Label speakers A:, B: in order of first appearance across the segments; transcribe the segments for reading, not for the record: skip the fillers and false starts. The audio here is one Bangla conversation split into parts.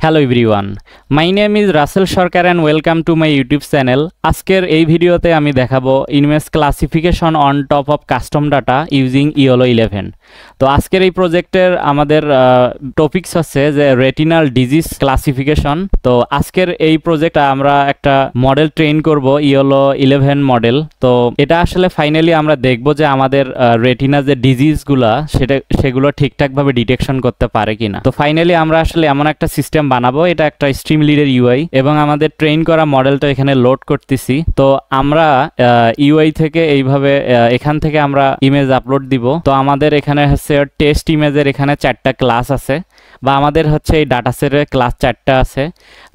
A: Hello everyone, my name is Russell Sarkar and welcome to my YouTube channel. আজকের এই ভিডিওতে আমি দেখাবো image classification on top of custom data using yellow 11। তো আজকের এই প্রজেক্টের আমাদের টপিকস হচ্ছে যে রেটিনাল ডিজিজ ক্লাসিফিকেশন। তো আজকের এই প্রজেক্ট আমরা একটা মডেল ট্রেন করব ইওলো 11 মডেল। তো এটা আসলে ফাইনালি আমরা দেখব যে আমাদের রেটিনা যে ডিজিজগুলো সেগুলো ঠিকঠাকভাবে ডিটেকশন করতে পারে কিনা। তো ফাইনালি আমরা আসলে এমন একটা সিস্টেম বানাবো, এটা একটা স্ট্রিম লিডের ইউআই এবং আমাদের ট্রেন করা মডেলটা এখানে লোড করতেছি। তো আমরা ইউআই থেকে এইভাবে এখান থেকে আমরা ইমেজ আপলোড দিব। তো আমাদের এখানে হচ্ছে টেস্ট ইমেজের এখানে 4টা ক্লাস আছে, বা আমাদের হচ্ছে এই ডাটাসেটের ক্লাস 4টা আছে,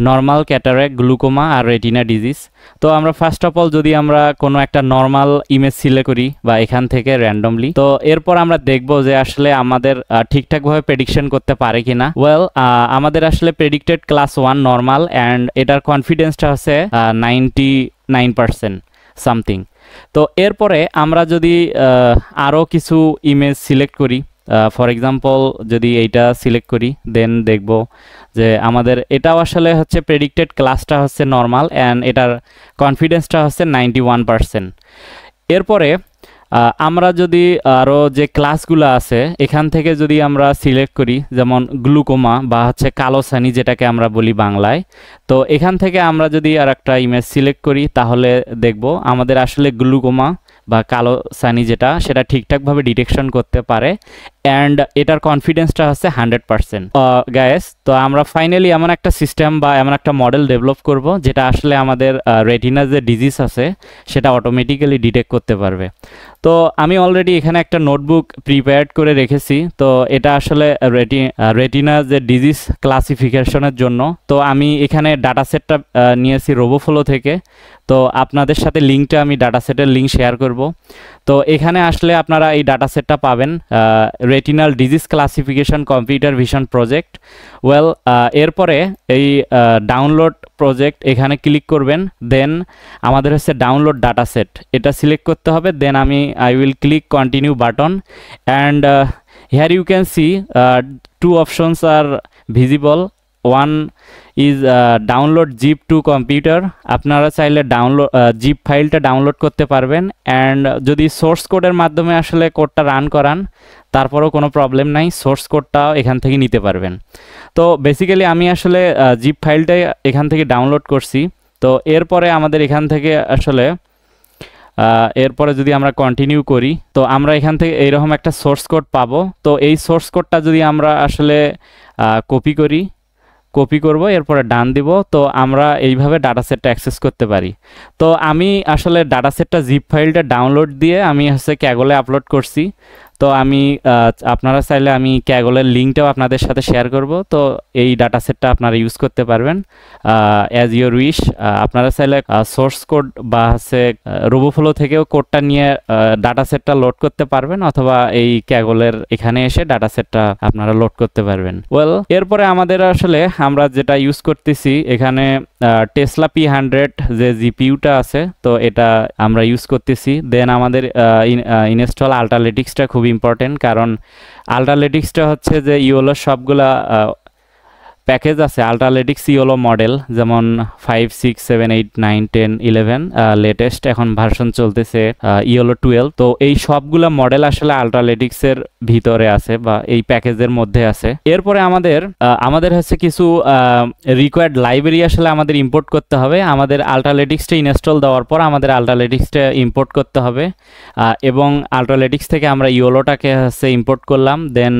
A: নর্মাল, ক্যাটারাক্ট, গ্লুকোমা আর রেটিনা ডিজিজ। তো আমরা ফার্স্ট অফ অল যদি আমরা কোনো একটা নর্মাল ইমেজ সিলেক্ট করি বা এখান থেকে র্যান্ডমলি, তো এরপর আমরা দেখব যে আসলে আমাদের ঠিকঠাকভাবে প্রেডিকশন করতে পারে কিনা। আমাদের আসলে প্রেডিক্টেড ক্লাস 1 নর্মাল অ্যান্ড এটার কনফিডেন্সটা হচ্ছে 99% সামথিং। তো এরপরে আমরা যদি আরও কিছু ইমেজ সিলেক্ট করি, ফর এক্সাম্পল যদি এইটা সিলেক্ট করি, দেন দেখব যে আমাদের এটাও আসলে হচ্ছে প্রেডিক্টেড ক্লাসটা হচ্ছে নর্মাল অ্যান্ড এটার কনফিডেন্সটা হচ্ছে 91%। এরপরে আমরা যদি আরও যে ক্লাসগুলো আছে এখান থেকে যদি আমরা সিলেক্ট করি, যেমন গ্লুকোমা বা হচ্ছে কালো ছানি যেটাকে আমরা বলি বাংলায়, তো এখান থেকে আমরা যদি আর একটা ইমেজ সিলেক্ট করি তাহলে দেখব আমাদের আসলে গ্লুকোমা বা কালো ছানি সেটা ঠিকঠাকভাবে ডিটেকশন করতে পারে অ্যান্ড এটার কনফিডেন্সটা হচ্ছে 100%। গায়েস, তো আমরা ফাইনালি এমন একটা সিস্টেম বা এমন একটা মডেল ডেভেলপ করব যেটা আসলে আমাদের রেটিনার যে ডিজিজ আছে সেটা অটোমেটিক্যালি ডিটেক্ট করতে পারবে। তো আমি অলরেডি এখানে একটা নোটবুক প্রিপেয়ার্ড করে রেখেছি। তো এটা আসলে রেটিনার যে ডিজিজ ক্লাসিফিকেশনের জন্য। তো আমি এখানে ডাটাসেটটা নিয়েছি রোবোফ্লো থেকে। তো আপনাদের সাথে লিঙ্কটা আমি ডাটাসেটের লিঙ্ক শেয়ার করব। তো এখানে আসলে আপনারা এই ডাটাসেটটা পাবেন, retinal disease classification computer vision project. এরপরে এই ডাউনলোড প্রজেক্ট এখানে ক্লিক করবেন, দেন আমাদের হচ্ছে ডাউনলোড ডাটাসেট এটা সিলেক্ট করতে হবে। Then I will click continue button and here you can see 2 options are visible. One is download zip to computer. আপনারা চাইলে জিপ ফাইলটা ডাউনলোড করতে পারবেন অ্যান্ড যদি সোর্স কোডের মাধ্যমে আসলে কোডটা রান করান তারপরেও কোনো প্রবলেম নাই, সোর্স কোডটাও এখান থেকে নিতে পারবেন। তো বেসিক্যালি আমি আসলে জিপ ফাইলটাই এখান থেকে ডাউনলোড করছি। তো এরপরে আমাদের এখান থেকে আসলে এরপরে যদি আমরা কন্টিনিউ করি, তো আমরা এখান থেকে এইরকম একটা সোর্স কোড পাবো। তো এই সোর্স কোডটা যদি আমরা আসলে কপি করব, এরপরে ডান দিব, তো আমরা এইভাবে ডাটাসেটটা অ্যাক্সেস করতে পারি। তো আমি আসলে ডাটাসেটটা জিপ ফাইলটা ডাউনলোড দিয়ে আমি হচ্ছে ক্যাগলে আপলোড করছি। তো আপনারা চাইলে আমি ক্যাগলের লিঙ্কটাও আপনাদের সাথে শেয়ার করব। তো এই ডাটাসেটটা আপনারা ইউজ করতে পারবেন অ্যাজ ইউর উইশ। আপনারা চাইলে সোর্স কোড বা হচ্ছে রোবোফ্লো থেকেও কোডটা নিয়ে ডাটাসেটটা লোড করতে পারবেন, অথবা এই ক্যাগলের এখানে এসে ডাটাসেটটা আপনারা লোড করতে পারবেন। এরপরে আমাদের আসলে আমরা যেটা ইউজ করতেছি এখানে টেসলা P100 যে জিপিইউটা আছে, তো এটা আমরা ইউজ করতেছি। দেন আমাদের ইনস্টল আল্ট্রালেটিক্সটা খুব ইম্পর্টেন্ট, কারণ আল্ট্রালেটিক্সটা হচ্ছে যে ইওলোর সবগুলা প্যাকেজ আছে। আল্ট্রালেটিক্স ইওলো মডেল যেমন 5, 6, 7, 8, 9, 10, 11 লেটেস্ট এখন ভার্সন চলতেছে ইওলো 12। তো এই সবগুলা মডেল আসলে আল্ট্রালেটিক্সের ভিতরে আছে বা এই প্যাকেজের মধ্যে আছে। এরপরে আমাদের হচ্ছে কিছু রিকোয়ার্ড লাইব্রেরি আসলে আমাদের ইম্পোর্ট করতে হবে। আমাদের আল্ট্রালেটিক্সটা ইনস্টল দেওয়ার পর আমাদের আল্ট্রালেটিক্সটা ইম্পোর্ট করতে হবে এবং আল্ট্রালেটিক্স থেকে আমরা ইওলোটাকে হচ্ছে ইম্পোর্ট করলাম। দেন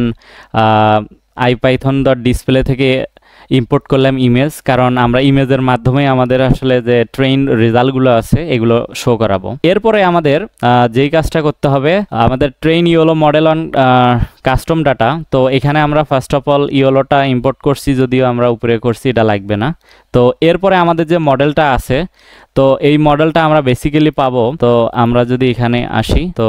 A: ipython.display থেকে ইম্পোর্ট করলাম ইমেজ, কারণ আমরা ইমেজের মাধ্যমে আমাদের আসলে যে ট্রেন রেজাল্টগুলো আছে এগুলো শো করাবো। এরপরে আমাদের যেই কাজটা করতে হবে, আমাদের train yellow model on custom data. তো এখানে আমরা ফার্স্ট অফ অল ইওলোটা ইম্পোর্ট করছি, যদিও আমরা উপরে করছি, এটা লাগবে না। তো এরপরে আমাদের যে মডেলটা আছে, তো এই মডেলটা আমরা বেসিক্যালি পাবো। তো আমরা যদি এখানে আসি, তো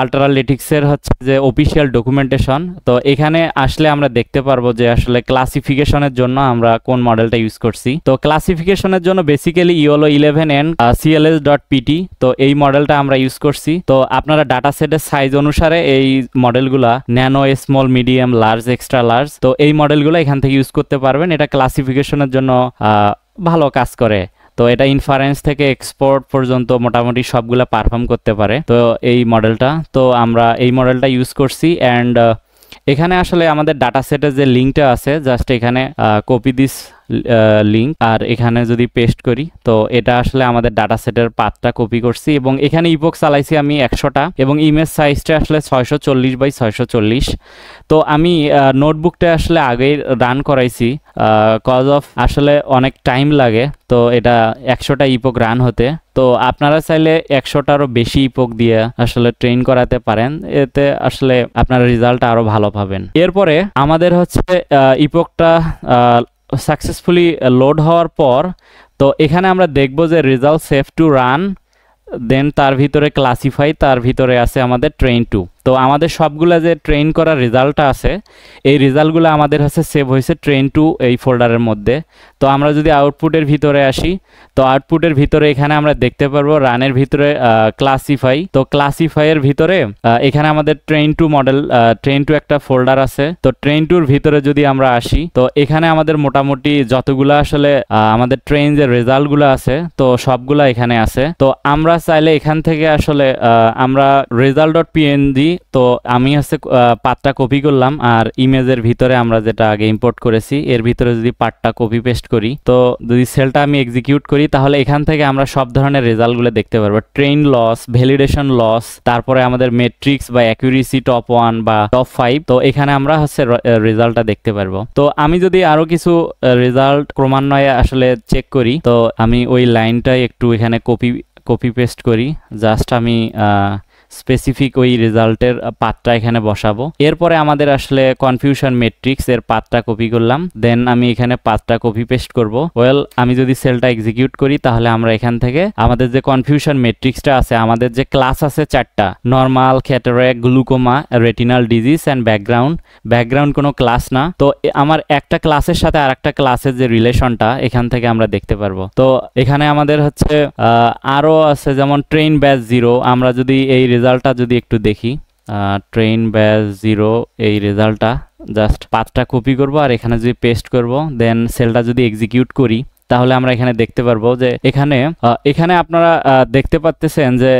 A: আল্ট্রালেটিক্সের হচ্ছে যে অফিসিয়াল ডকুমেন্টেশন, তো এখানে আসলে আমরা দেখতে পারবো যে আসলে ক্লাসিফিকেশন ক্লাসিফিকেশনের জন্য আমরা কোন মডেলটা ইউজ করছি। তো ক্লাসিফিকেশনের জন্য বেসিক্যালি ইওলো 11 এন্ড cls.pt, তো এই মডেলটা আমরা ইউজ করছি। তো আপনারা ডাটা সেটের সাইজ অনুসারে এই মডেলগুলা nano, small, medium, large, extra large, তো এই মডেলগুলো এখান থেকে ইউজ করতে পারবেন। এটা ক্লাসিফিকেশনের জন্য ভালো কাজ করে। তো এটা ইনফারেন্স থেকে এক্সপোর্ট পর্যন্ত মোটামুটি সবগুলা পারফর্ম করতে পারে। তো এই মডেলটা, তো আমরা এই মডেলটা ইউজ করছি। অ্যান্ড এখানে আসলে আমাদের ডাটা সেটের যে লিঙ্কটা আছে, জাস্ট এখানে কপি দিস লিঙ্ক আর এখানে যদি পেস্ট করি, তো এটা আসলে আমাদের ডাটা সেটের পাথটা কপি করছি এবং এখানে ইপক চালাইছি আমি 100টা এবং ইমেজ সাইজটা আসলে 640 বাই 640। তো আমি নোটবুকটা আসলে আগেই রান করাইছি, কজ অফ আসলে অনেক টাইম লাগে, তো এটা 100টা ইপক রান হতে। তো আপনারা চাইলে 100টারও বেশি ইপক দিয়ে আসলে ট্রেন করাতে পারেন, এতে আসলে আপনার রেজাল্ট আরো ভালো পাবেন। এরপরে আমাদের হচ্ছে ইপকটা সাকসেসফুলি লোড হওয়ার পর, তো এখানে আমরা দেখব যে রেজাল্ট সেভ টু রান, দেন তার ভিতরে ক্লাসিফাই, তার ভিতরে আছে আমাদের ট্রেন টু। তো আমাদের সবগুলা যে ট্রেন করা রেজাল্টটা আছে, এই রেজাল্টগুলো আমাদের হচ্ছে সেভ হয়েছে ট্রেন টু এই ফোল্ডারের মধ্যে। তো আমরা যদি আউটপুটের ভিতরে আসি, তো আউটপুটের ভিতরে এখানে আমরা দেখতে পারবো রানের ভিতরে ক্লাসিফাই। তো ক্লাসিফাইয়ের ভিতরে এখানে আমাদের train two model, train two একটা ফোল্ডার আছে। তো ট্রেন টুর ভিতরে যদি আমরা আসি, তো এখানে আমাদের মোটামুটি যতগুলো আসলে আমাদের ট্রেন যে রেজাল্টগুলো আছে, তো সবগুলা এখানে আছে। তো আমরা চাইলে এখান থেকে আসলে আমরা result.png, তো আমি হচ্ছে পাথটা কপি করলাম আর ইমেজের ভিতরে আমরা যেটা আগে ইম্পোর্ট করেছি এর ভিতরে যদি পাথটা কপি পেস্ট করি, তো যদি সেলটা আমি এক্সিকিউট করি, তাহলে এখান থেকে আমরা সব ধরনের রেজাল্টগুলো দেখতে পারবো। ট্রেন লস, ভ্যালিডেশন লস, তারপরে আমাদের মেট্রিক্স বা অ্যাকুরেসি টপ 1 বা টপ 5, তো এখানে আমরা হচ্ছে রেজাল্টটা দেখতে পারবো। তো আমি যদি আরো কিছু রেজাল্ট ক্রমান্বয়ে আসলে চেক করি, তো আমি ওই লাইনটাই একটু এখানে কপি পেস্ট করি, জাস্ট আমি স্পেসিফিক ওই রেজাল্টের পাথটা এখানে বসাবো। এরপরে আমাদের আসলে কনফিউশন ম্যাট্রিক্স এর পাথটা কপি করলাম, দেন আমি এখানে পাথটা কপি পেস্ট করব। ওয়েল, আমি যদি সেলটা এক্সিকিউট করি, তাহলে আমরা এখান থেকে আমাদের যে কনফিউশন ম্যাট্রিক্সটা আছে, আমাদের যে ক্লাস আছে 4টা, normal, cataract, glaucoma, retinal disease and background কোনো ক্লাস না। তো আমার একটা ক্লাসের সাথে আর একটা ক্লাসের যে রিলেশনটা এখান থেকে আমরা দেখতে পারবো। তো এখানে আমাদের হচ্ছে আরো আছে, যেমন ট্রেন ব্যাচ 0। আমরা যদি এই রেজাল্টটা যদি একটু দেখি, ট্রেন ব্যাচ 0 এই রেজাল্টটা, জাস্ট পাথটা কপি করব আর এখানে যদি পেস্ট করব, দেন সেলটা যদি এক্সিকিউট করি, তাহলে আমরা এখানে দেখতে পারবো যে এখানে আপনারা দেখতে পাচ্ছেন যে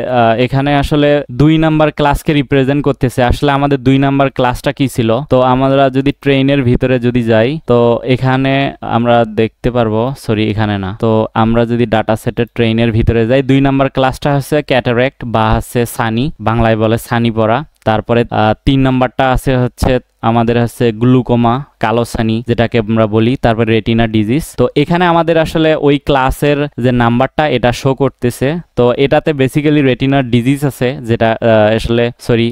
A: এখানে আসলে 2 নাম্বার ক্লাসকে রিপ্রেজেন্ট করতেছে। আসলে আমাদের 2 নাম্বার ক্লাসটা কি ছিল, তো আমরা যদি ট্রেনের ভিতরে যদি যাই, তো এখানে আমরা দেখতে পারবো, সরি এখানে না, তো আমরা যদি ডাটা সেটের ট্রেনের ভিতরে যাই, 2 নাম্বার ক্লাসটা হচ্ছে ক্যাটারাক্ট বা হচ্ছে সানি, বাংলায় বলে সানি পড়া। তারপরে 3 নাম্বারটা আছে হচ্ছে আমাদের হচ্ছে গ্লুকোমা, কালো সানি যেটাকে আমরা বলি। তারপরে রেটিনা ডিজিজ। তো এখানে আমাদের আসলে ওই ক্লাসের যে নাম্বারটা এটা শো করতেছে। তো এটাতে বেসিক্যালি রেটিনার ডিজিজ আছে, যেটা আসলে সরি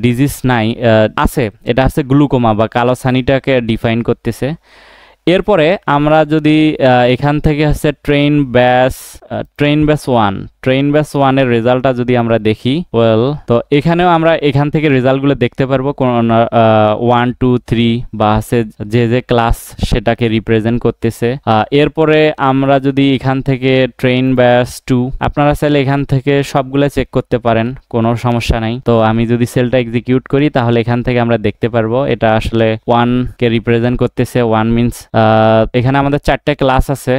A: ডিজিজ নাই, আছে, এটা হচ্ছে গ্লুকোমা বা কালো সানিটাকে ডিফাইন করতেছে। এরপরে আমরা যদি এখান থেকে হচ্ছে ট্রেন ব্যাচ 1 এর রেজাল্টটা যদি আমরা দেখি, ওয়েল, তো এখানেও আমরা এখান থেকে রেজাল্টগুলো দেখতে পারবো, কোন 1 2 3 বা হচ্ছে যে ক্লাস সেটাকে রিপ্রেজেন্ট করতেছে। এরপরে আমরা যদি এখান থেকে ট্রেন ব্যাচ 2, আপনারা চাইলে এখান থেকে সবগুলো চেক করতে পারেন, কোনো সমস্যা নাই। তো আমি যদি সেলটা এক্সিকিউট করি, তাহলে এখান থেকে আমরা দেখতে পারবো এটা আসলে 1 কে রিপ্রেজেন্ট করতেছে। 1 মিনস এখানে আমাদের 4টে ক্লাস আছে,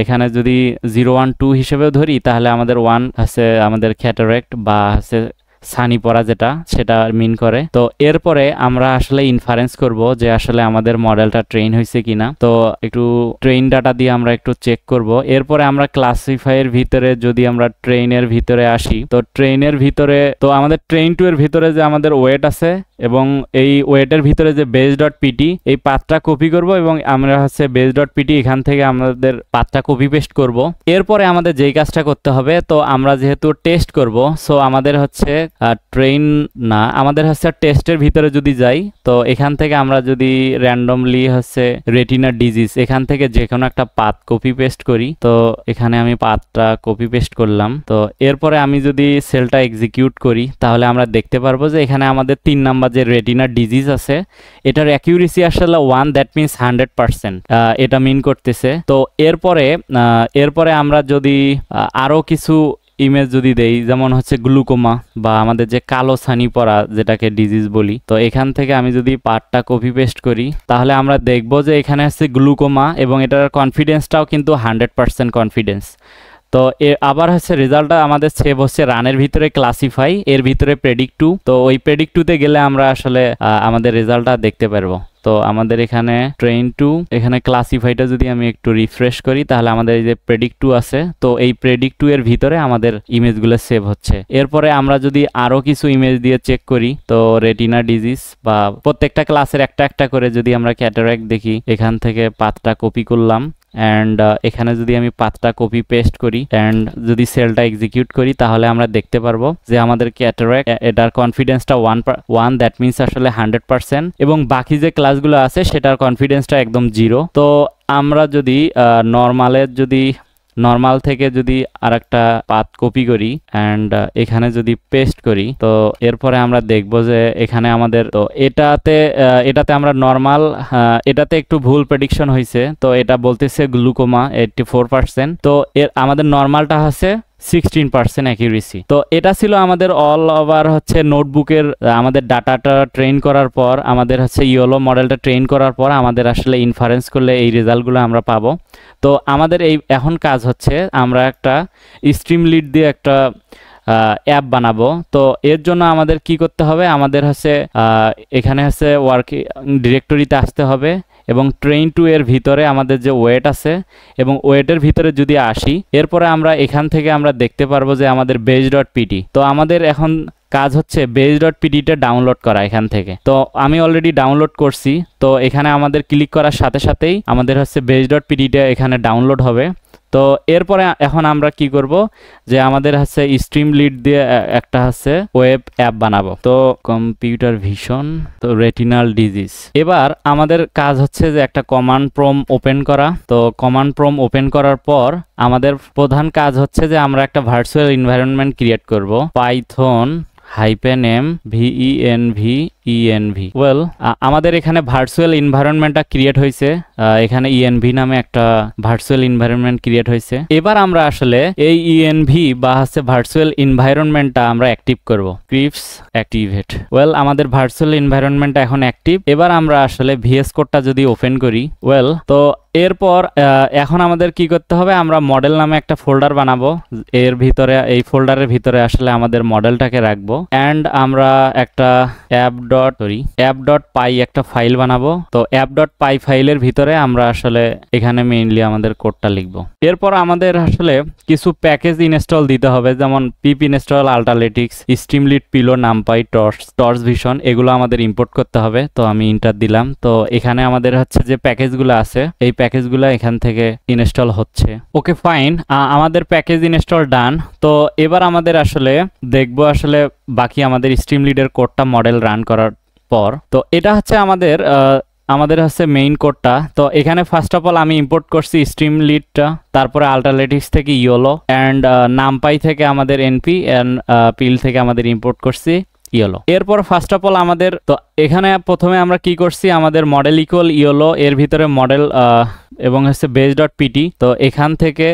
A: এখানে যদি 0 1 2 হিসেবেও ধরি, তাহলে আমাদের 1 আছে আমাদের ক্যাটারাক্ট বা হচ্ছে সানি পড়া, যেটা সেটা মিন করে। তো এরপরে আমরা আসলে ইনফারেন্স করব যে আসলে আমাদের মডেলটা ট্রেন হয়েছে কিনা। তো একটু ট্রেন ডাটা দিয়ে আমরা একটু চেক করব। এরপরে আমরা ক্লাসিফাইয়ের ভিতরে যদি আমরা ট্রেনের ভিতরে আসি, তো ট্রেনের ভিতরে তো আমাদের ট্রেন 2 এর ভিতরে যে আমাদের ওয়েট আছে এবং এই ওয়েটের ভিতরে যে base.pt এই পাথটা কপি করব এবং আমরা হচ্ছে base.pt এখান থেকে আমাদের পাথটা কপি পেস্ট করব। এরপরে আমাদের যেই কাজটা করতে হবে, তো আমরা যেহেতু টেস্ট করব, সো আমাদের হচ্ছে ট্রেন না, আমাদের হচ্ছে টেস্টের ভিতরে যদি যাই, তো এখান থেকে আমরা যদি র্যান্ডমলি হচ্ছে রেটিনা ডিজিজ এখান থেকে যে কোনো একটা পাথ কপি পেস্ট করি, তো এখানে আমি পাথটা কপি পেস্ট করলাম। তো এরপরে আমি যদি সেলটা এক্সিকিউট করি, তাহলে আমরা দেখতে পারবো যে এখানে আমাদের 3 নাম্বার যে রেটিনা ডিজিজ আছে, এটার অ্যাকিউরেসি আসলে 1, দ্যাট মিনস 100% এটা মিন করতেছে। তো এরপরে আমরা যদি আরো কিছু ইমেজ যদি দেই, যেমন হচ্ছে গ্লুকোমা বা আমাদের যে কালো ছানি পড়া যেটাকে ডিজিজ বলি, তো এখান থেকে আমি যদি পার্টটা কপি পেস্ট করি, তাহলে আমরা দেখব যে এখানে হচ্ছে গ্লুকোমা এবং এটার কনফিডেন্সটাও কিন্তু 100% কনফিডেন্স। তো আবার হচ্ছে রেজাল্টটা আমাদের সেভ হচ্ছে রানের ভিতরে ক্লাসিফাই, এর ভিতরে প্রেডিক্ট টু। তো ওই প্রেডিক্ট টুতে গেলে আমরা আসলে আমাদের রেজাল্টটা দেখতে পারবো। তো আমাদের এখানে ট্রেন টু, এখানে ক্লাসিফাইটা যদি আমি একটু রিফ্রেশ করি, তাহলে আমাদের এই যে প্রেডিক্ট টু আছে, তো এই প্রেডিক্ট টু এর ভিতরে আমাদের ইমেজগুলো সেভ হচ্ছে। এরপরে আমরা যদি আরো কিছু ইমেজ দিয়ে চেক করি, তো রেটিনা ডিজিজ বা প্রত্যেকটা ক্লাসের একটা একটা করে যদি আমরা ক্যাটারাক্ট দেখি, এখান থেকে পাথটা কপি করলাম অ্যান্ড এখানে যদি আমি পাথটা কপি পেস্ট করি অ্যান্ড যদি সেলটা এক্সিকিউট করি, তাহলে আমরা দেখতে পারবো যে আমাদের ক্যাটারাক্ট এটার কনফিডেন্সটা 1, দ্যাট মিনস আসলে 100%, এবং বাকি যে ক্লাসগুলো আছে সেটার কনফিডেন্সটা একদম 0। তো আমরা যদি নর্মাল থেকে যদি আরেকটা পাথ কপি করি অ্যান্ড এখানে যদি পেস্ট করি, তো এরপরে আমরা দেখব যে এখানে আমাদের, তো এটাতে আমরা নর্মাল, এটাতে একটু ভুল প্রেডিকশন হয়েছে। তো এটা বলতেছে গ্লুকোমা 84%, তো আমাদের নর্মালটা হচ্ছে 16% অ্যাকিউরেসি। তো এটা ছিল আমাদের অল ওভার হচ্ছে নোটবুকের আমাদের ডাটাটা ট্রেন করার পর, আমাদের হচ্ছে ইয়েলো মডেলটা ট্রেন করার পর আমাদের আসলে ইনফারেন্স করলে এই রেজাল্টগুলো আমরা পাবো। তো আমাদের এখন কাজ হচ্ছে আমরা একটা স্ট্রিমলিট দিয়ে একটা অ্যাপ বানাবো। তো এর জন্য আমাদের কি করতে হবে, আমাদের হচ্ছে এখানে হচ্ছে ওয়ার্কিং ডিরেক্টরিতে আসতে হবে এবং ট্রেন টু এর ভিতরে আমাদের যে ওয়েট আছে এবং ওয়েটের ভিতরে যদি আসি, এরপরে আমরা এখান থেকে আমরা দেখতে পারবো যে আমাদের base.pt। তো আমাদের এখন কাজ হচ্ছে base.pt-টা ডাউনলোড করা এখান থেকে। তো আমি অলরেডি ডাউনলোড করছি। তো এখানে আমাদের ক্লিক করার সাথে সাথেই আমাদের হচ্ছে base.pt-টা এখানে ডাউনলোড হবে। তো এরপরে এখন আমরা কি করব, যে আমাদের হচ্ছে স্ট্রিমলিট দিয়ে একটা হচ্ছে ওয়েব অ্যাপ বানাবো। তো কম্পিউটার ভিশন, তো রেটিনাল ডিজিজ। এবার আমাদের কাজ হচ্ছে যে একটা কমান্ড প্রম্পট ওপেন করা। তো কমান্ড প্রম্পট ওপেন করার পর আমাদের প্রধান কাজ হচ্ছে যে আমরা একটা ভার্চুয়াল এনভায়রনমেন্ট ক্রিয়েট করব, পাইথন -m venv। ওয়েল, আমাদের এখানে ভার্চুয়াল এনভায়রনমেন্টটা ক্রিয়েট হয়েছে, এখানে env নামে একটা ভার্চুয়াল এনভায়রনমেন্ট ক্রিয়েট হয়েছে। এবার আমরা আসলে এই env বা হচ্ছে ভার্চুয়াল এনভায়রনমেন্টটা আমরা অ্যাক্টিভ করব, স্ক্রিপ্টস অ্যাক্টিভেট। ওয়েল, আমাদের ভার্চুয়াল এনভায়রনমেন্টটা এখন অ্যাক্টিভ। এবার আমরা আসলে ভিএস কোডটা যদি ওপেন করি, ওয়েল, তো এরপর এখন আমাদের কি করতে হবে, আমরা মডেল নামে একটা ফোল্ডার বানাবো। এর ভিতরে, এই ফোল্ডারের ভিতরে আসলে আমাদের মডেলটাকে রাখবো অ্যান্ড আমরা একটা app.py একটা ফাইল বানাবো। তো app.py ফাইলের ভিতরে আমরা আসলে এখানে মেইনলি আমাদের কোডটা লিখবো। এরপর আমাদের আসলে কিছু প্যাকেজ ইনস্টল দিতে হবে, যেমন pip install, Ultralytics, Streamlit, Pillow, NumPy, torchvision, এগুলো আমাদের ইম্পোর্ট করতে হবে। তো আমি ইন্টার দিলাম। তো এখানে আমাদের হচ্ছে যে প্যাকেজগুলো আছে, এই প্যাকেজগুলো এখান থেকে ইনস্টল হচ্ছে। ওকে, ফাইন, আমাদের প্যাকেজ ইনস্টল ডান। তো এবার আমাদের আসলে দেখবো আসলে বাকি আমাদের স্ট্রিমলিটের কোডটা মডেল রান করার পর। তো এটা হচ্ছে আমাদের হচ্ছে মেইন কোডটা। তো এখানে ফার্স্ট অফ অল আমি ইম্পোর্ট করছি স্ট্রিমলিটটা, তারপরে আল্টারলেটিক্স থেকে ইয়েলো অ্যান্ড নামপাই থেকে আমাদের এনপি অ্যান্ড পিল থেকে আমাদের ইম্পোর্ট করছি ইয়েলো। এরপর ফার্স্ট অফ অল আমাদের, তো এখানে প্রথমে আমরা কি করছি, আমাদের মডেল ইকুয়াল ইয়েলো, এর ভিতরে মডেল এবং হচ্ছে base.pt। তো এখান থেকে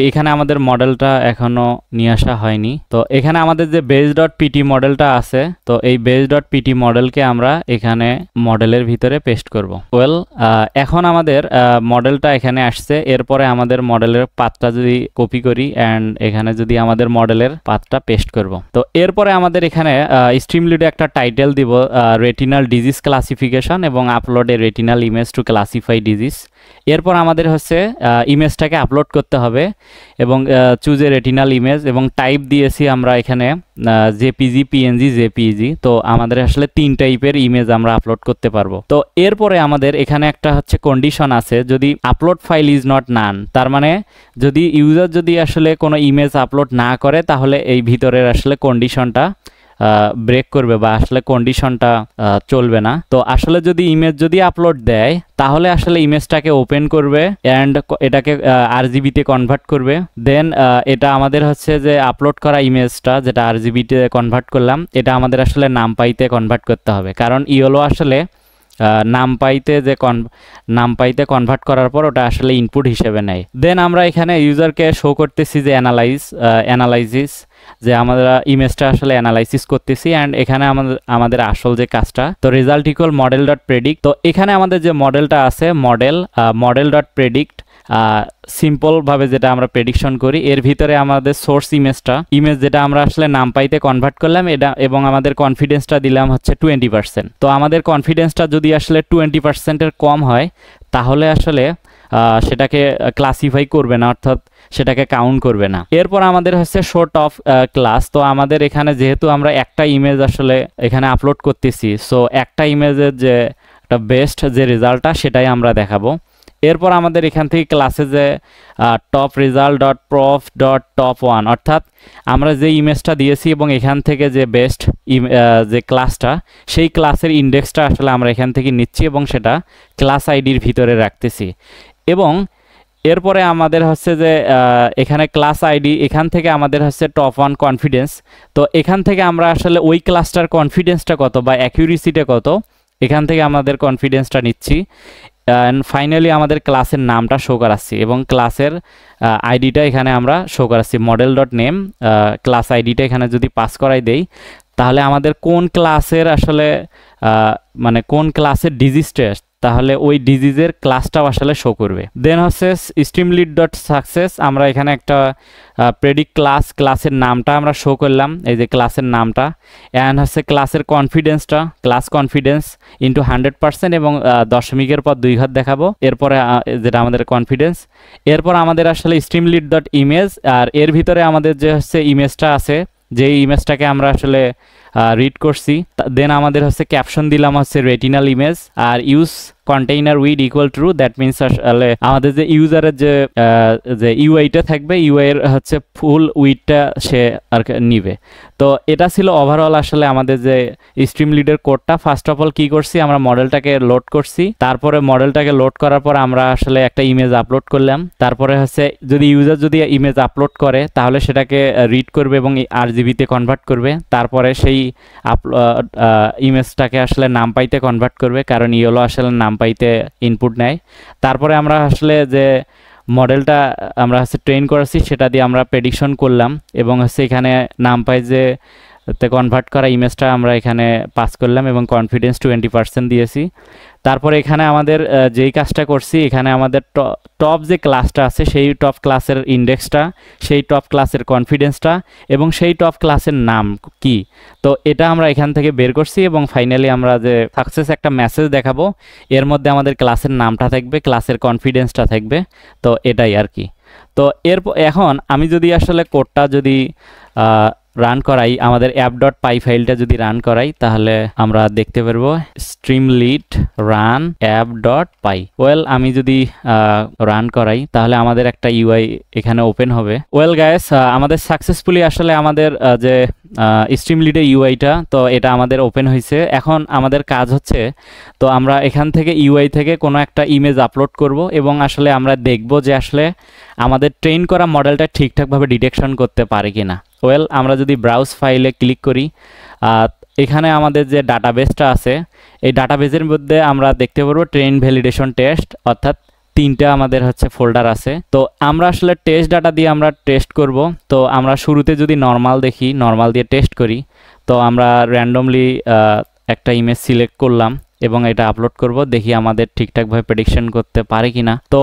A: এখানে আমাদের মডেলটা এখনো নিয়ে আসা হয়নি। তো এখানে আমাদের যে base.pt মডেলটা আছে, তো এই base.pt মডেলকে আমরা এখানে মডেলের ভিতরে পেস্ট করব। ওয়েল, এখন আমাদের মডেলটা এখানে আসছে। এরপরে আমাদের মডেলের পাথটা যদি কপি করি অ্যান্ড এখানে যদি আমাদের মডেলের পাথটা পেস্ট করব। তো এরপরে আমাদের এখানে স্ট্রিমলিডে একটা টাইটেল দিব রেটিনাল ডিজিজ ক্লাসিফিকেশন এবং আপলোডে retinal image to classify disease. এরপর আমাদের হচ্ছে ইমেজটাকে আপলোড করতে হবে এবং চুজে রেটিনাল ইমেজ এবং টাইপ দিয়েছি আমরা এখানে জেপিজি, পিএনজি, জেপিজি। তো আমাদের আসলে 3 টাইপের ইমেজ আমরা আপলোড করতে পারবো। তো এরপরে আমাদের এখানে একটা হচ্ছে কন্ডিশন আছে, যদি আপলোড ফাইল ইজ নট নান, তার মানে যদি ইউজার যদি আসলে কোনো ইমেজ আপলোড না করে তাহলে এই ভিতরের আসলে কন্ডিশনটা ব্রেক করবে বা আসলে কন্ডিশনটা চলবে না। তো আসলে যদি ইমেজ যদি আপলোড দেয় তাহলে আসলে ইমেজটাকে ওপেন করবে অ্যান্ড এটাকে আরজিবিতে কনভার্ট করবে। দেন এটা আমাদের হচ্ছে যে আপলোড করা ইমেজটা যেটা আরজিবিতে কনভার্ট করলাম এটা আমাদের আসলে নামপাইতে কনভার্ট করতে হবে, কারণ ইওলো আসলে নামপাইতে কনভার্ট করার পর ওটা আসলে ইনপুট হিসেবে নেয়। দেন আমরা এখানে ইউজারকে শো করতেছি যে অ্যানালাইসিস, যে আমরা ইমেজটা আসলে অ্যানালাইসিস করতেছি অ্যান্ড এখানে আমাদের আসল যে কাজটা, তো result equal model dot predict. তো এখানে আমাদের যে মডেলটা আছে মডেল ডট প্রেডিক্ট, সিম্পলভাবে যেটা আমরা প্রেডিকশন করি, এর ভিতরে আমাদের সোর্স ইমেজ যেটা আমরা আসলে নামপাইতে কনভার্ট করলাম এটা, এবং আমাদের কনফিডেন্সটা দিলাম হচ্ছে 20%। তো আমাদের কনফিডেন্সটা যদি আসলে 20%-এর কম হয় তাহলে আসলে সেটাকে ক্লাসিফাই করবে না, অর্থাৎ সেটাকে কাউন্ট করবে না। এরপর আমাদের হচ্ছে শো টপ ক্লাস। তো আমাদের এখানে যেহেতু আমরা একটা ইমেজ আসলে এখানে আপলোড করতেছি, সো একটা ইমেজের যে একটা বেস্ট যে রেজাল্টটা সেটাই আমরা দেখাবো। এরপর আমাদের এখান থেকে ক্লাসে যে top result dot proof dot top 1, অর্থাৎ আমরা যে ইমেজটা দিয়েছি এবং এখান থেকে যে বেস্ট যে ক্লাসটা সেই ক্লাসের ইন্ডেক্সটা আসলে আমরা এখান থেকে নিচ্ছি এবং সেটা ক্লাস আইডির ভিতরে রাখতেছি। এবং এরপরে আমাদের হচ্ছে যে এখানে ক্লাস আইডি, এখান থেকে আমাদের হচ্ছে টপ 1 কনফিডেন্স। তো এখান থেকে আমরা আসলে ওই ক্লাসটার কনফিডেন্সটা কত বা অ্যাকিউরেসিটা কত এখান থেকে আমাদের কনফিডেন্সটা নিচ্ছি। অ্যান্ড ফাইনালি আমাদের ক্লাসের নামটা শো করাচ্ছি এবং ক্লাসের আইডিটা এখানে আমরা শো করাচ্ছি মডেল ডট নেম। ক্লাস আইডিটা এখানে যদি পাস করাই দেই তাহলে আমাদের কোন ক্লাসের আসলে মানে কোন ক্লাসের ডিজিজ টেস্ট, তাহলে ওই ডিজিজের ক্লাসটাও আসলে শো করবে। দেন হচ্ছে স্ট্রিমলিড ডট সাকসেস, আমরা এখানে একটা প্রেডিক্ট ক্লাসের নামটা আমরা শো করলাম, এই যে ক্লাসের নামটা, অ্যান্ড হচ্ছে ক্লাসের কনফিডেন্সটা, ক্লাস কনফিডেন্স ইন্টু 100% এবং দশমিকের পর 2 ঘর দেখাবো। এরপরে যেটা আমাদের কনফিডেন্স, এরপর আমাদের আসলে স্ট্রিমলিড ডট ইমেজ, আর এর ভিতরে আমাদের যে হচ্ছে ইমেজটা আছে, যে ইমেজটাকে আমরা আসলে রিড করছি। দেন আমাদের হচ্ছে ক্যাপশন দিলাম হচ্ছে রেটিনাল ইমেজ, আর use container width equal true, that means আসলে আমাদের যে ইউজারের যে ইউআইটা থাকবে ইউআইয়ের হচ্ছে ফুল উইডটা সে আর নিবে। তো এটা ছিল ওভারঅল আসলে আমাদের যে স্ট্রিমলিডের কোডটা। ফার্স্ট অফ অল কি করছি, আমরা মডেলটাকে লোড করছি, তারপরে মডেলটাকে লোড করার পর আমরা আসলে একটা ইমেজ আপলোড করলাম। তারপরে হচ্ছে যদি ইউজার যদি ইমেজ আপলোড করে তাহলে সেটাকে রিড করবে এবং আরজিবিতে কনভার্ট করবে। তারপরে সেই ইমেজটাকে আসলে নামপাইতে কনভার্ট করবে, কারণ ইওলো আসলে নামপাইতে ইনপুট নেয়। তারপরে আমরা আসলে যে মডেলটা আমরা হচ্ছে ট্রেন করেছি সেটা দিয়ে আমরা প্রেডিকশন করলাম এবং হচ্ছে এখানে নামপাই যে কনভার্ট করা ইমেজটা আমরা এখানে পাস করলাম এবং কনফিডেন্স 20% দিয়েছি। তারপরে এখানে আমাদের যেই কাজটা করছি, এখানে আমাদের টপ যে ক্লাসটা আছে সেই টপ ক্লাসের ইন্ডেক্সটা, সেই টপ ক্লাসের কনফিডেন্সটা এবং সেই টপ ক্লাসের নাম কি, তো এটা আমরা এখান থেকে বের করছি এবং ফাইনালি আমরা যে সাকসেস একটা মেসেজ দেখাবো, এর মধ্যে আমাদের ক্লাসের নামটা থাকবে, ক্লাসের কনফিডেন্সটা থাকবে। তো এটাই আর কি। তো এখন আমি যদি আসলে কোডটা যদি রান করাই, আমাদের app.py ফাইলটা যদি রান করাই তাহলে আমরা দেখতে পারবো স্ট্রিমলিড রান app.py। ওয়েল আমি যদি রান করাই তাহলে আমাদের একটা ইউআই এখানে ওপেন হবে। ওয়েল গাইস, আমাদের সাকসেসফুলি আসলে আমাদের যে স্ট্রিমলিডের ইউআইটা, তো এটা আমাদের ওপেন হয়েছে। এখন আমাদের কাজ হচ্ছে, তো আমরা এখান থেকে ইউআই থেকে কোনো একটা ইমেজ আপলোড করব এবং আসলে আমরা দেখব যে আসলে আমাদের ট্রেন করা মডেলটা ঠিকঠাকভাবে ডিটেকশন করতে পারে কিনা। ওয়েল আমরা যদি ব্রাউজ ফাইলে ক্লিক করি, এখানে আমাদের যে ডাটাবেসটা আছে এই ডাটাবেসের মধ্যে আমরা দেখতে পারবো ট্রেন ভ্যালিডেশন টেস্ট, অর্থাৎ 3টা আমাদের হচ্ছে ফোল্ডার আছে। তো আমরা আসলে টেস্ট ডাটা দিয়ে আমরা টেস্ট করব। তো আমরা শুরুতে যদি নর্মাল দেখি, নর্মাল দিয়ে টেস্ট করি, তো আমরা র্যান্ডমলি একটা ইমেজ সিলেক্ট করলাম এবং এটা আপলোড করব, দেখি আমাদের ঠিকঠাকভাবে প্রেডিকশন করতে পারে কিনা। তো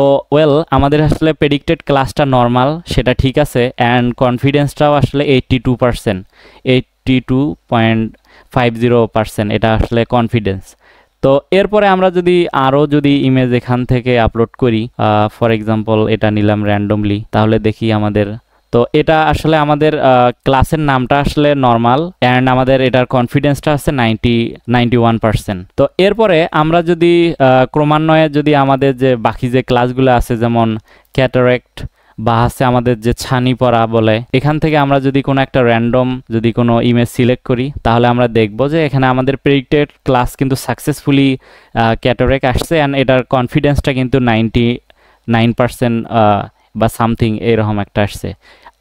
A: আমাদের আসলে প্রেডিক্টেড ক্লাসটা নর্মাল, সেটা ঠিক আছে, অ্যান্ড কনফিডেন্সটাও আসলে 82%, 82.50%, এটা আসলে কনফিডেন্স। তো এরপরে আমরা যদি ইমেজ এখান থেকে আপলোড করি, ফর এক্সাম্পল এটা নিলাম র্যান্ডমলি, তাহলে দেখি আমাদের, তো এটা আসলে আমাদের ক্লাসের নামটা আসলে নর্মাল, অ্যান্ড আমাদের এটার কনফিডেন্সটা আছে 91%। তো এরপরে আমরা যদি ক্রমান্বয়ে যদি আমাদের যে বাকি যে ক্লাসগুলো আছে, যেমন ক্যাটারেক্ট বা আছে আমাদের যে ছানি পড়া বলে, এখান থেকে আমরা যদি কোনো একটা র্যান্ডম যদি কোনো ইমেজ সিলেক্ট করি, তাহলে আমরা দেখব যে এখানে আমাদের প্রেডিক্টেড ক্লাস কিন্তু সাকসেসফুলি ক্যাটারেক্ট আসছে, অ্যান্ড এটার কনফিডেন্সটা কিন্তু 99% বা সামথিং এরকম একটা আসছে।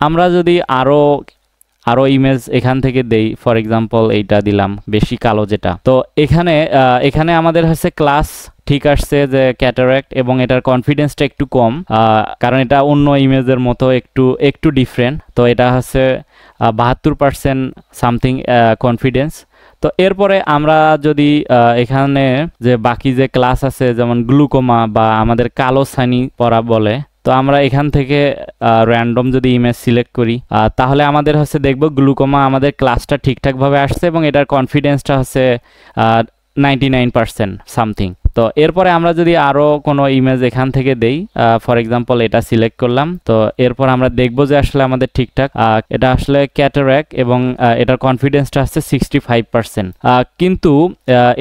A: আমরা যদি আরও ইমেজ এখান থেকে দেই, ফর এক্সাম্পল এইটা দিলাম বেশি কালো যেটা, তো এখানে আমাদের হচ্ছে ক্লাস ঠিক আসছে যে ক্যাটারেক্ট, এবং এটার কনফিডেন্সটা একটু কম, কারণ এটা অন্য ইমেজের মতো একটু ডিফারেন্ট। তো এটা হচ্ছে 72% সামথিং কনফিডেন্স। তো এরপরে আমরা যদি এখানে যে বাকি যে ক্লাস আছে, যেমন গ্লুকোমা বা আমাদের কালো ছানি পড়া বলে, তো আমরা এখান থেকে র্যান্ডম যদি ইমেজ সিলেক্ট করি, তাহলে আমাদের হচ্ছে দেখব গ্লুকোমা আমাদের ক্লাসটা ঠিকঠাকভাবে আসছে এবং এটার কনফিডেন্সটা হচ্ছে 99% সামথিং। তো এরপরে আমরা যদি আরও কোনো ইমেজ এখান থেকে দেই, ফর এক্সাম্পল এটা সিলেক্ট করলাম, তো এরপর আমরা দেখব যে আসলে আমাদের ঠিকঠাক এটা আসলে ক্যাটারেক্ট, এবং এটার কনফিডেন্সটা হচ্ছে 65%। কিন্তু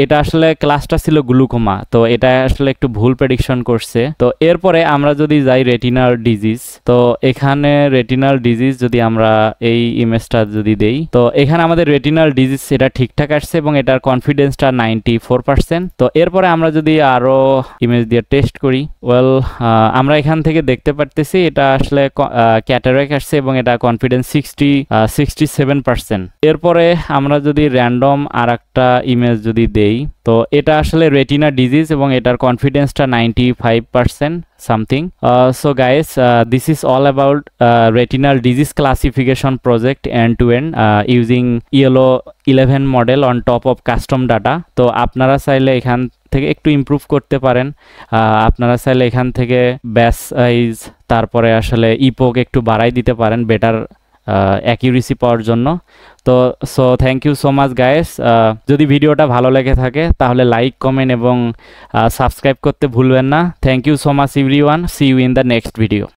A: এটা আসলে ক্লাসটা ছিল গ্লুকোমা, তো এটা আসলে একটু ভুল প্রেডিকশন করছে। তো এরপরে আমরা যদি যাই রেটিনাল ডিজিজ, তো এখানে রেটিনাল ডিজিজ যদি আমরা এই ইমেজটা যদি দেই, তো এখানে আমাদের রেটিনাল ডিজিজ এটা ঠিকঠাক আসছে এবং এটার কনফিডেন্সটা 94%। তো এরপরে আমরা যদি আরো ইমেজ দিয়ে টেস্ট করি, আমরা এখান থেকে দেখতে পারতেছি এটা আসলে ক্যাটারেক্ট আসছে এবং এটা কনফিডেন্স 67%। এরপরে আমরা যদি র্যান্ডম আর একটা ইমেজ যদি দেই, তো এটা আসলে রেটিনা ডিজিজ এবং এটার কনফিডেন্সটা 95% something. So guys, this is all about retinal disease classification project end-to-end using ELO 11 model on top of custom data. তো আপনারা চাইলে এখান থেকে একটু ইমপ্রুভ করতে পারেন, আপনারা চাইলে এখান থেকে ব্যাচ সাইজ তারপরে আসলে ইপোক একটু বাড়াই দিতে পারেন বেটার অ্যাকিউরেসি পাওয়ার জন্য। তো thank you so much guys. যদি ভিডিওটা ভালো লেগে থাকে তাহলে লাইক, কমেন্ট এবং সাবস্ক্রাইব করতে ভুলবেন না। Thank you so much everyone, see you in the next video.